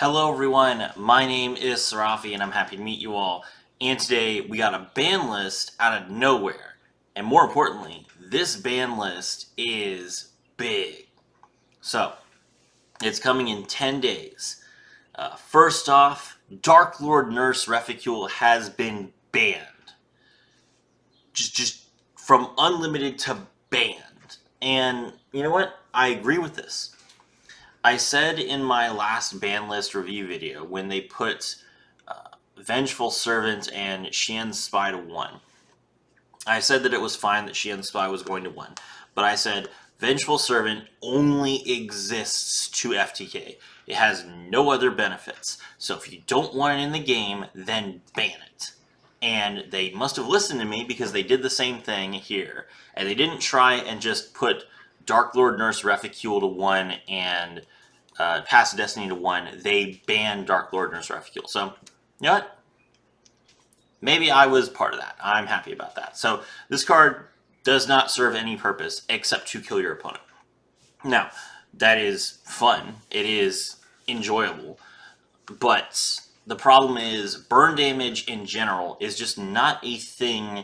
Hello everyone, my name is Sarafi and I'm happy to meet you all. And today we got a ban list out of nowhere. And more importantly, this ban list is big. So, it's coming in 10 days. First off, Darklord Nurse Reficule has been banned. Just from unlimited to banned. And you know what? I agree with this. I said in my last ban list review video when they put Vengeful Servant and Xian's Spy to 1. I said that it was fine that Xian's Spy was going to 1, but I said Vengeful Servant only exists to FTK. It has no other benefits. So if you don't want it in the game, then ban it. And they must have listened to me because they did the same thing here. And they didn't try and just put Darklord Nurse Reficule to 1 and Pass Destiny to 1. They banned Darklord Nurse Reficule. So, you know what? Maybe I was part of that. I'm happy about that. So, this card does not serve any purpose except to kill your opponent. Now, that is fun. It is enjoyable. But the problem is burn damage in general is just not a thing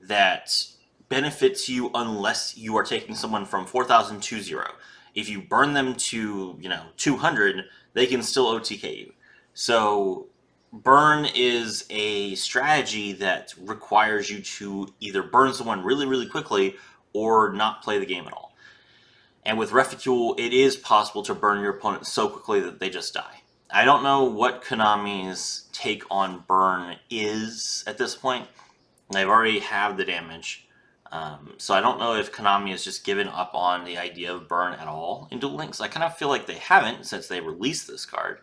that benefits you unless you are taking someone from 4,000 to 0. If you burn them to, 200, they can still OTK you. So burn is a strategy that requires you to either burn someone really, really quickly or not play the game at all. And with Reficule, it is possible to burn your opponent so quickly that they just die. I don't know what Konami's take on burn is at this point. They've already had the damage. So I don't know if Konami has just given up on the idea of burn at all in Duel Links. I kind of feel like they haven't since they released this card.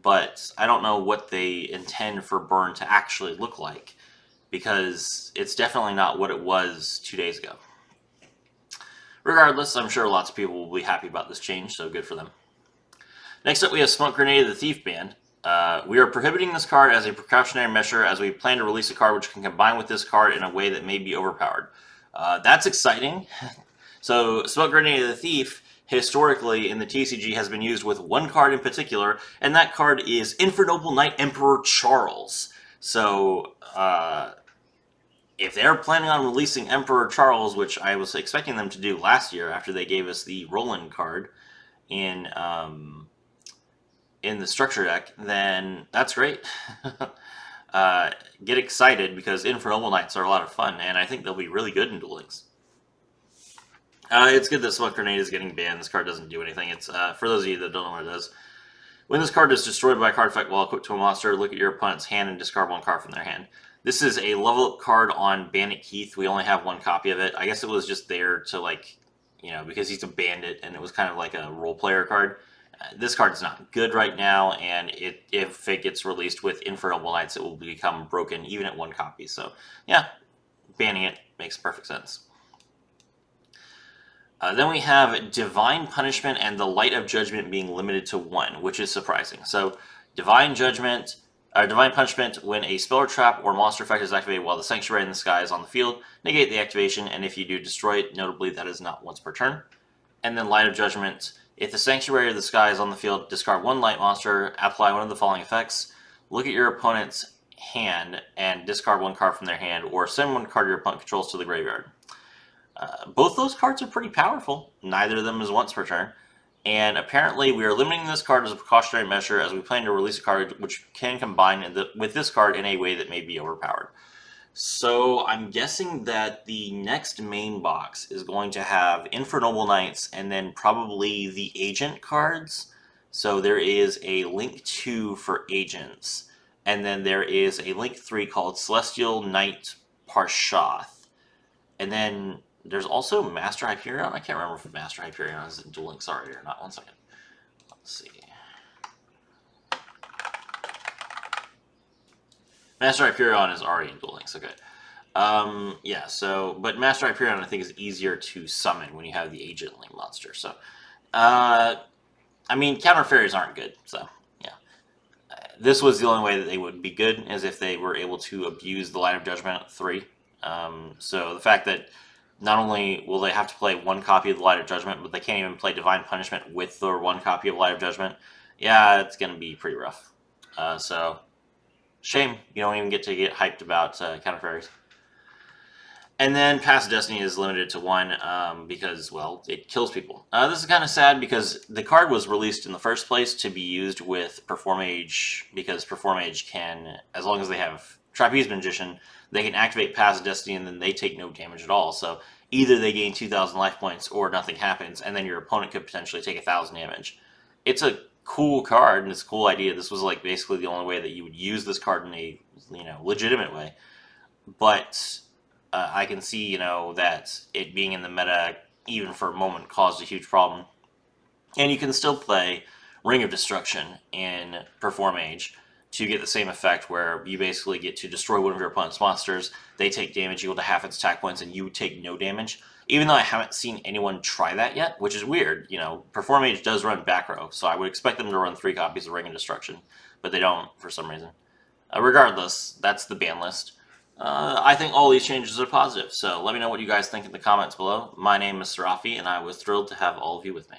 But I don't know what they intend for burn to actually look like, because it's definitely not what it was 2 days ago. Regardless, I'm sure lots of people will be happy about this change, so good for them. Next up, we have Smoke Grenade of the Thief banned. We are prohibiting this card as a precautionary measure as we plan to release a card which can combine with this card in a way that may be overpowered. That's exciting. So, Smoke Grenade of the Thief, historically in the TCG, has been used with one card in particular, and that card is Infernoble Knight Emperor Charles. So, if they're planning on releasing Emperor Charles, which I was expecting them to do last year after they gave us the Roland card in the structure deck, then that's great. Get excited because Infernoble Knights are a lot of fun, and I think they'll be really good in Duel Links. It's good that Smoke Grenade is getting banned. This card doesn't do anything. It's for those of you that don't know what it does. When this card is destroyed by a card effect while equipped to a monster, look at your opponent's hand and discard one card from their hand. This is a level up card on Bandit Keith. We only have one copy of it. I guess it was just there to, because he's a bandit and it was kind of like a role player card. This card is not good right now, and if it gets released with Infernoble Knights, it will become broken even at one copy. So, yeah, banning it makes perfect sense. Then we have Divine Punishment and the Light of Judgment being limited to 1, which is surprising. So, Divine Punishment, when a spell or trap or monster effect is activated while the Sanctuary in the Sky is on the field, negate the activation, and if you do, destroy it. Notably, that is not once per turn. And then Light of Judgment, if the Sanctuary of the Sky is on the field, discard one light monster, apply one of the following effects, look at your opponent's hand and discard one card from their hand, or send one card your opponent controls to the graveyard. Both those cards are pretty powerful. Neither of them is once per turn. And apparently we are limiting this card as a precautionary measure as we plan to release a card which can combine with this card in a way that may be overpowered. So I'm guessing that the next main box is going to have Infernoble Knights and then probably the Agent cards. So there is a Link 2 for Agents, and then there is a Link 3 called Celestial Knight Parshath. And then there's also Master Hyperion. I can't remember if Master Hyperion is in Duel Links already or not. One second. Let's see. Master Hyperion is already in Duel Links, okay. Yeah, so, but Master Hyperion I think is easier to summon when you have the Agent Link monster, so. I mean, counter fairies aren't good, so, yeah. This was the only way that they would be good, is if they were able to abuse the Light of Judgment 3. So the fact that not only will they have to play one copy of the Light of Judgment, but they can't even play Divine Punishment with their one copy of Light of Judgment yeah, it's going to be pretty rough. So, shame you don't even get to get hyped about Counter Fairies. And then Pass Destiny is limited to one because, well, it kills people. This is kind of sad because the card was released in the first place to be used with Performage, because Performage can, as long as they have Trapeze Magician, they can activate Pass Destiny and then they take no damage at all. So either they gain 2,000 life points or nothing happens, and then your opponent could potentially take 1,000 damage. It's a cool card and it's a cool idea. This was like basically the only way that you would use this card in a legitimate way. But I can see, that it being in the meta, even for a moment, caused a huge problem. And you can still play Ring of Destruction in Perform Age to get the same effect, where you basically get to destroy one of your opponent's monsters. They take damage equal to half its attack points, and you take no damage. Even though I haven't seen anyone try that yet, which is weird. Perform Age does run back row, so I would expect them to run 3 copies of Ring of Destruction, but they don't for some reason. Regardless, that's the ban list. I think all these changes are positive, so let me know what you guys think in the comments below. My name is Serafi, and I was thrilled to have all of you with me.